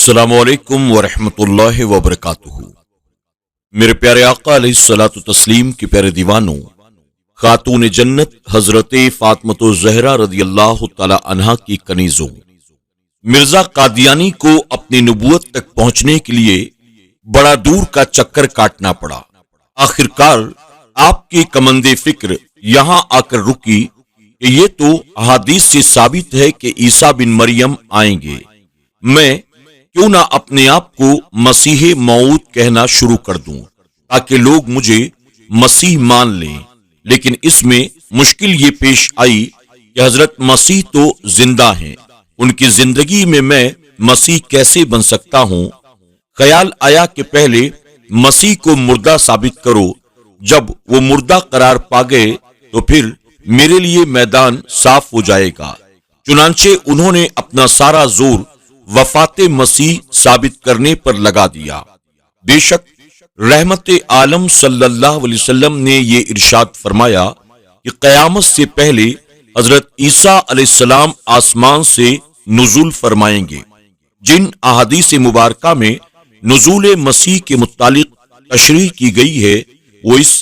السلام علیکم ورحمۃ اللہ وبرکاتہ۔ میرے پیارے آقا علیہ الصلوۃ والتسلیم کے پیارے دیوانوں، خاتون جنت حضرت فاطمۃ الزہرا رضی اللہ تعالی عنہا کی کنیزوں، مرزا قادیانی کو اپنی نبوت تک پہنچنے کے لیے بڑا دور کا چکر کاٹنا پڑا۔ آخرکار آپ کی کمند فکر یہاں آ کر رکی کہ یہ تو احادیث سے ثابت ہے کہ عیسیٰ بن مریم آئیں گے، میں کیوں نہ اپنے آپ کو مسیح موعود کہنا شروع کر دوں تاکہ لوگ مجھے مسیح مان لیں۔ لیکن اس میں مشکل یہ پیش آئی کہ حضرت مسیح تو زندہ ہیں، ان کی زندگی میں مسیح کیسے بن سکتا ہوں؟ خیال آیا کہ پہلے مسیح کو مردہ ثابت کرو، جب وہ مردہ قرار پا گئے تو پھر میرے لیے میدان صاف ہو جائے گا۔ چنانچہ انہوں نے اپنا سارا زور وفات مسیح ثابت کرنے پر لگا دیا۔ بے شک رحمت عالم صلی اللہ علیہ وسلم نے یہ ارشاد فرمایا کہ قیامت سے پہلے حضرت عیسیٰ علیہ السلام آسمان سے نزول فرمائیں گے۔ جن احادیث مبارکہ میں نزول مسیح کے متعلق تشریح کی گئی ہے وہ اس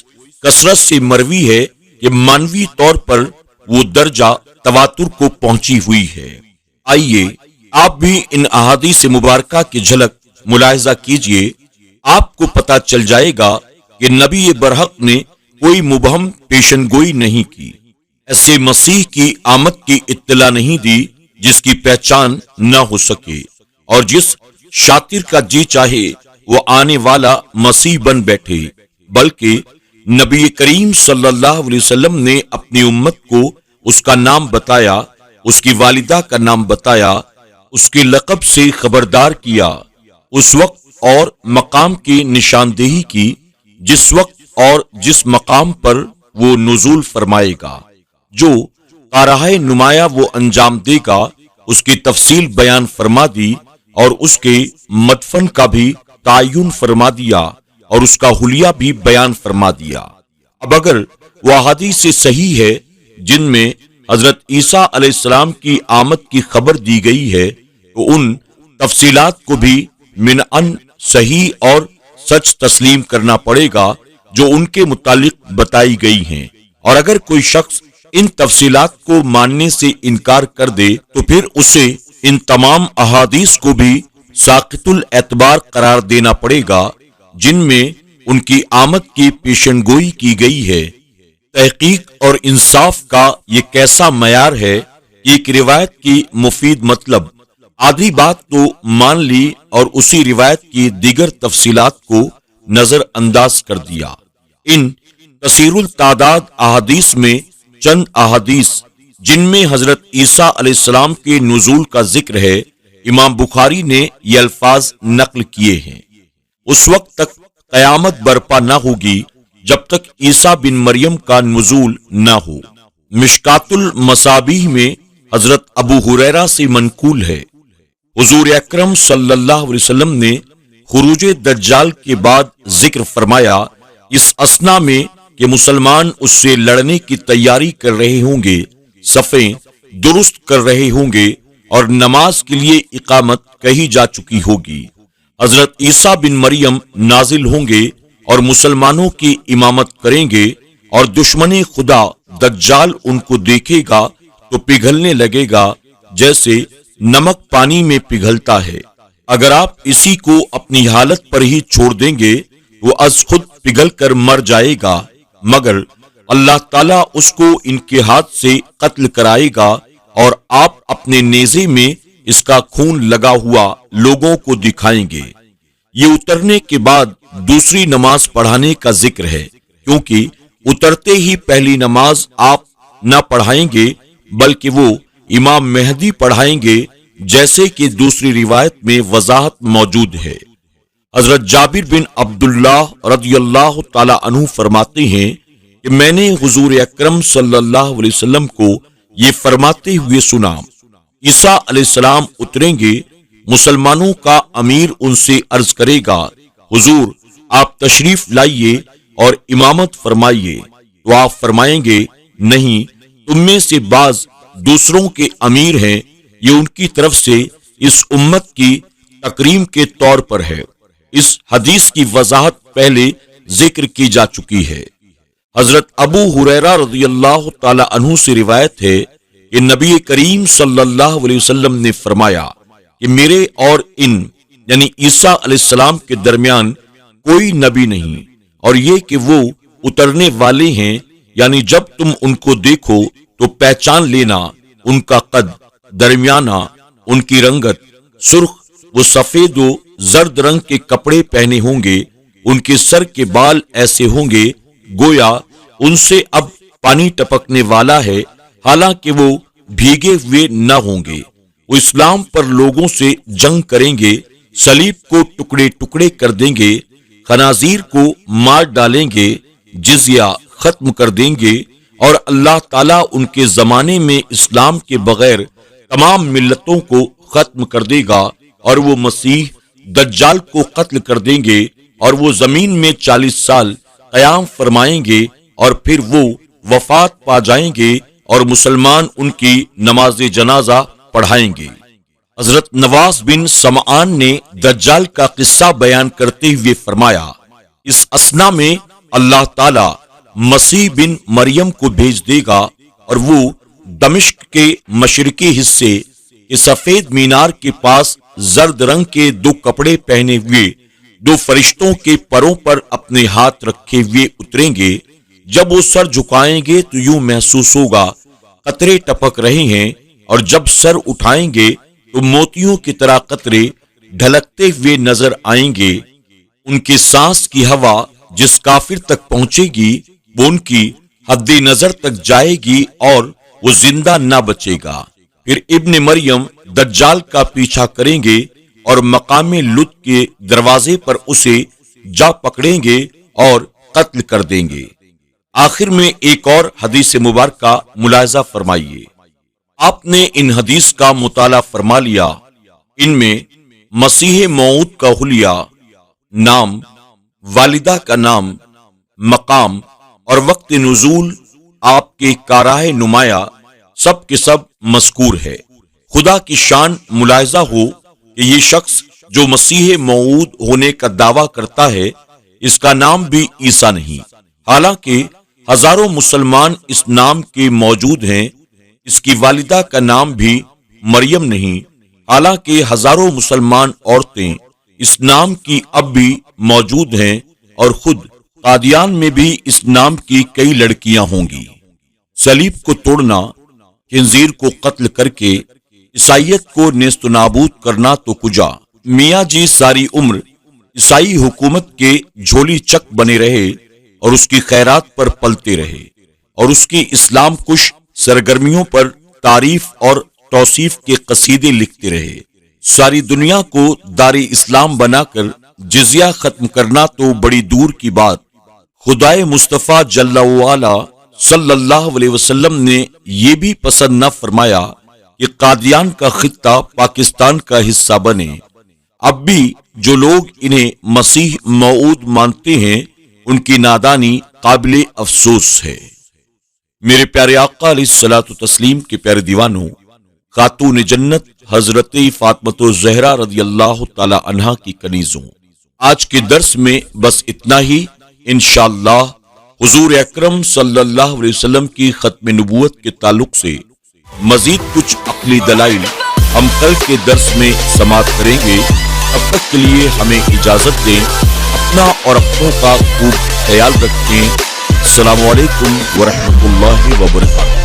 کثرت سے مروی ہے کہ مانوی طور پر وہ درجہ تواتر کو پہنچی ہوئی ہے۔ آئیے آپ بھی ان احادیث مبارکہ کی جھلک ملاحظہ کیجئے، آپ کو پتہ چل جائے گا کہ نبی برحق نے کوئی مبہم پیشن گوئی نہیں کی، ایسے مسیح کی آمد کی اطلاع نہیں دی جس کی پہچان نہ ہو سکے، اور جس شاطر کا جی چاہے وہ آنے والا مسیح بن بیٹھے، بلکہ نبی کریم صلی اللہ علیہ وسلم نے اپنی امت کو اس کا نام بتایا، اس کی والدہ کا نام بتایا، اس کے لقب سے خبردار کیا، اس وقت اور مقام کی نشاندہی کی جس وقت اور جس مقام پر وہ نزول فرمائے گا، جو کارہائے نمایاں وہ انجام دے گا، اس کی تفصیل بیان فرما دی، اور اس کے مدفن کا بھی تعین فرما دیا، اور اس کا حلیہ بھی بیان فرما دیا۔ اب اگر وہ احادیث صحیح ہے جن میں حضرت عیسیٰ علیہ السلام کی آمد کی خبر دی گئی ہے تو ان تفصیلات کو بھی من ان صحیح اور سچ تسلیم کرنا پڑے گا جو ان کے متعلق بتائی گئی ہیں، اور اگر کوئی شخص ان تفصیلات کو ماننے سے انکار کر دے تو پھر اسے ان تمام احادیث کو بھی ساقط الاعتبار قرار دینا پڑے گا جن میں ان کی آمد کی پیشن گوئی کی گئی ہے۔ تحقیق اور انصاف کا یہ کیسا معیار ہے کہ ایک روایت کی مفید مطلب آدھی بات تو مان لی اور اسی روایت کی دیگر تفصیلات کو نظر انداز کر دیا۔ ان کثیر التعداد احادیث میں چند احادیث جن میں حضرت عیسیٰ علیہ السلام کے نزول کا ذکر ہے، امام بخاری نے یہ الفاظ نقل کیے ہیں: اس وقت تک قیامت برپا نہ ہوگی جب تک عیسیٰ بن مریم کا نزول نہ ہو۔ مشکات المصابیح میں حضرت ابو ہریرہ سے منقول ہے، حضور اکرم صلی اللہ علیہ وسلم نے خروج دجال کے بعد ذکر فرمایا، اس اثنا میں کہ مسلمان اس سے لڑنے کی تیاری کر رہے ہوں گے، صفیں درست کر رہے ہوں گے، اور نماز کے لیے اقامت کہی جا چکی ہوگی، حضرت عیسیٰ بن مریم نازل ہوں گے اور مسلمانوں کی امامت کریں گے، اور دشمن خدا دجال ان کو دیکھے گا تو پگھلنے لگے گا جیسے نمک پانی میں پگھلتا ہے۔ اگر آپ اسی کو اپنی حالت پر ہی چھوڑ دیں گے وہ از خود پگھل کر مر جائے گا، مگر اللہ تعالیٰ اس کو ان کے ہاتھ سے قتل کرائے گا، اور آپ اپنے نیزے میں اس کا خون لگا ہوا لوگوں کو دکھائیں گے۔ یہ اترنے کے بعد دوسری نماز پڑھانے کا ذکر ہے، کیونکہ اترتے ہی پہلی نماز آپ نہ پڑھائیں گے بلکہ وہ امام مہدی پڑھائیں گے، جیسے کہ دوسری روایت میں وضاحت موجود ہے۔ حضرت جابر بن عبداللہ رضی اللہ تعالی عنہ فرماتے ہیں کہ میں نے حضور اکرم صلی اللہ علیہ وسلم کو یہ فرماتے ہوئے سنا، عیسیٰ علیہ السلام اتریں گے، مسلمانوں کا امیر ان سے عرض کرے گا، حضور آپ تشریف لائیے اور امامت فرمائیے، تو آپ فرمائیں گے، نہیں، تم میں سے بعض دوسروں کے امیر ہیں، یہ ان کی طرف سے اس امت کی تکریم کے طور پر ہے۔ اس حدیث کی وضاحت پہلے ذکر کی جا چکی ہے۔ حضرت ابو ہریرہ رضی اللہ تعالی عنہ سے روایت ہے کہ نبی کریم صلی اللہ علیہ وسلم نے فرمایا کہ میرے اور ان یعنی عیسیٰ علیہ السلام کے درمیان کوئی نبی نہیں، اور یہ کہ وہ اترنے والے ہیں، یعنی جب تم ان کو دیکھو تو پہچان لینا ان کا قد، درمیانہ ان کی رنگت، سرخ وہ سفید و زرد رنگ کے کپڑے پہنے ہوں گے، ان کے سر کے بال ایسے ہوں گے گویا ان سے اب پانی ٹپکنے والا ہے، حالانکہ وہ بھیگے ہوئے نہ ہوں گے۔ وہ اسلام پر لوگوں سے جنگ کریں گے، صلیب کو ٹکڑے ٹکڑے کر دیں گے، خنازیر کو مار ڈالیں گے، جزیہ ختم کر دیں گے، اور اللہ تعالیٰ ان کے زمانے میں اسلام کے بغیر تمام ملتوں کو ختم کر دے گا، اور وہ مسیح دجال کو قتل کر دیں گے، اور وہ زمین میں 40 سال قیام فرمائیں گے، اور پھر وہ وفات پا جائیں گے، اور مسلمان ان کی نماز جنازہ پڑھائیں گے۔ حضرت نواس بن سمعان نے دجال کا قصہ بیان کرتے ہوئے فرمایا، اس اثنا میں اللہ تعالی مسیح بن مریم کو بھیج دے گا، اور وہ دمشق کے مشرقی حصے کے سفید مینار کے پاس زرد رنگ کے 2 کپڑے پہنے ہوئے 2 فرشتوں کے پروں پر اپنے ہاتھ رکھے ہوئے اتریں گے۔ جب وہ سر جھکائیں گے تو یوں محسوس ہوگا قطرے ٹپک رہے ہیں، اور جب سر اٹھائیں گے تو موتیوں کی طرح قطرے ڈھلکتے ہوئے نظر آئیں گے۔ ان کی سانس کی ہوا جس کافر تک پہنچے گی وہ ان کی حد نظر تک جائے گی، اور وہ زندہ نہ بچے گا۔ پھر ابن مریم دجال کا پیچھا کریں گے، اور مقام لط کے دروازے پر اسے جا پکڑیں گے اور قتل کر دیں گے۔ آخر میں ایک اور حدیث مبارکہ ملاحظہ فرمائیے۔ آپ نے ان حدیث کا مطالعہ فرما لیا۔ ان میں مسیح موعود کا حلیہ، نام، والدہ کا نام، مقام اور وقت نزول، آپ کے کارائے نمایاں سب کے سب مذکور ہے۔ خدا کی شان ملاحظہ ہو کہ یہ شخص جو مسیح موعود ہونے کا دعویٰ کرتا ہے، اس کا نام بھی عیسیٰ نہیں، حالانکہ ہزاروں مسلمان اس نام کے موجود ہیں۔ اس کی والدہ کا نام بھی مریم نہیں، حالانکہ ہزاروں مسلمان عورتیں اس نام کی اب بھی موجود ہیں، اور خود قادیان میں بھی اس نام کی کئی لڑکیاں ہوں گی۔ صلیب کو توڑنا، خنزیر کو قتل کر کے عیسائیت کو نیست و نابود کرنا تو کجا، میاں جی ساری عمر عیسائی حکومت کے جھولی چک بنے رہے، اور اس کی خیرات پر پلتے رہے، اور اس کی اسلام کش سرگرمیوں پر تعریف اور توصیف کے قصیدے لکھتے رہے۔ ساری دنیا کو دار اسلام بنا کر جزیہ ختم کرنا تو بڑی دور کی بات، خدائے مصطفیٰ جل وعلا صلی اللہ علیہ وسلم نے یہ بھی پسند نہ فرمایا کہ قادیان کا خطہ پاکستان کا حصہ بنے۔ اب بھی جو لوگ انہیں مسیح موعود مانتے ہیں، ان کی نادانی قابل افسوس ہے۔ میرے پیارے آقا علیہ الصلوۃ والتسلیم کے پیارے دیوانوں، خاتون جنت حضرت فاطمہ الزہرا رضی اللہ تعالی عنہا کی کنیزوں، آج کے درس میں بس اتنا ہی۔ انشاءاللہ حضور اکرم صلی اللہ علیہ وسلم کی ختم نبوت کے تعلق سے مزید کچھ عقلی دلائل ہم کل کے درس میں سماعت کریں گے۔ تب تک کے لیے ہمیں اجازت دیں، اپنا اور اپنوں کا خوب خیال رکھیں۔ السلام علیکم ورحمۃ اللہ وبرکاتہ۔